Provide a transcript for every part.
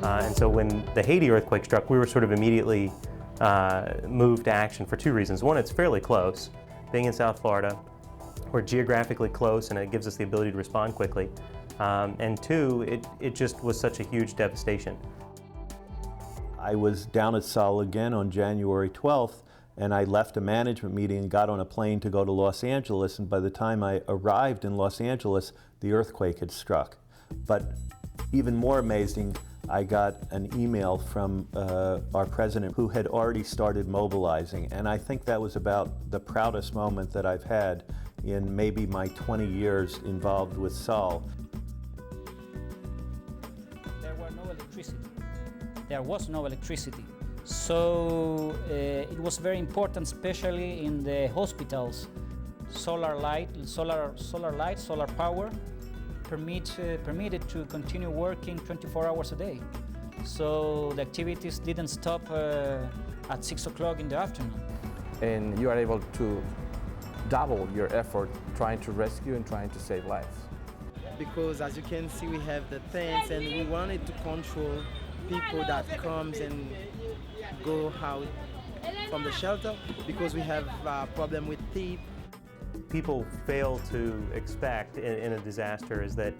And so when the Haiti earthquake struck, we were sort of immediately moved to action for two reasons. One, it's fairly close. Being in South Florida, we're geographically close and it gives us the ability to respond quickly. And two, it just was such a huge devastation. I was down at Sol again on January 12th, and I left a management meeting and got on a plane to go to Los Angeles, and by the time I arrived in Los Angeles, the earthquake had struck. But even more amazing, I got an email from our president who had already started mobilizing, and I think that was about the proudest moment that I've had in maybe my 20 years involved with Sol. There was no electricity. There was no electricity. So it was very important, especially in the hospitals. Solar power permitted to continue working 24 hours a day. So the activities didn't stop at 6 o'clock in the afternoon. And you are able to double your effort trying to rescue and trying to save lives. Because as you can see, we have the tents and we wanted to control people that comes and go out from the shelter because we have a problem with thief. People fail to expect in a disaster is that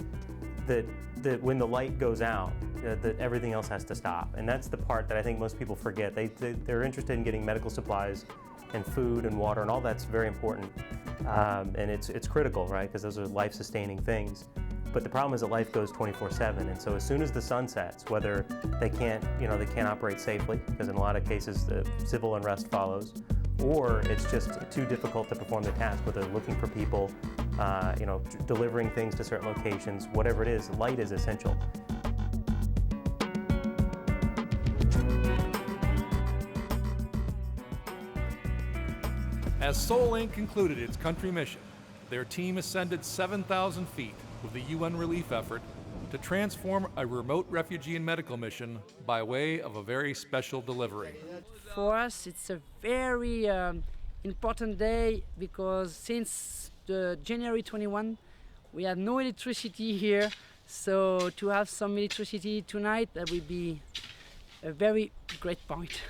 when the light goes out, that everything else has to stop. And that's the part that I think most people forget. They're interested in getting medical supplies and food and water, and all that's very important. And it's critical, right? Because those are life-sustaining things. But the problem is that life goes 24/7, and so as soon as the sun sets, whether they can't operate safely, because in a lot of cases the civil unrest follows, or it's just too difficult to perform the task, whether they're looking for people, delivering things to certain locations, whatever it is, light is essential. As Sol Inc. concluded its country mission, their team ascended 7,000 feet with the UN relief effort to transform a remote refugee and medical mission by way of a very special delivery. For us, it's a very important day because since January 21, we have no electricity here. So to have some electricity tonight, that will be a very great point.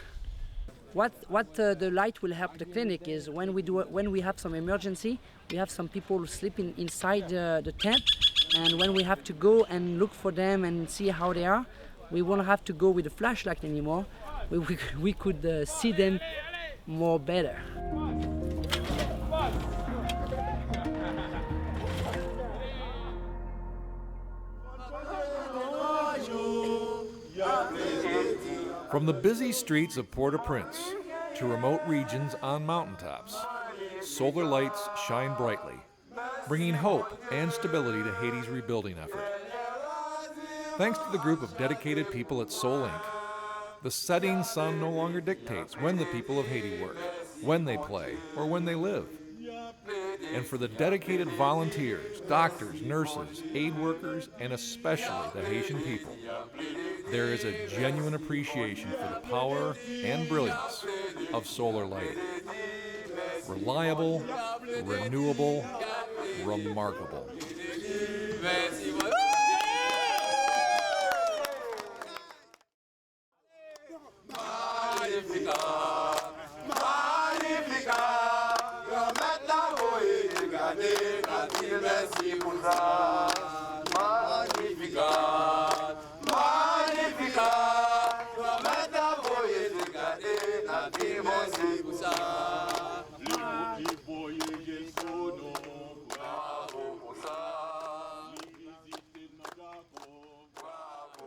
What the light will help the clinic is when we have some emergency, we have some people sleeping inside the tent, and when we have to go and look for them and see how they are, we won't have to go with a flashlight anymore. We could see them more better. From the busy streets of Port-au-Prince to remote regions on mountaintops, solar lights shine brightly, bringing hope and stability to Haiti's rebuilding effort. Thanks to the group of dedicated people at Sol Inc., the setting sun no longer dictates when the people of Haiti work, when they play, or when they live. And for the dedicated volunteers, doctors, nurses, aid workers, and especially the Haitian people, there is a genuine appreciation for the power and brilliance of solar lighting. Reliable, renewable, remarkable. Merci pour ça.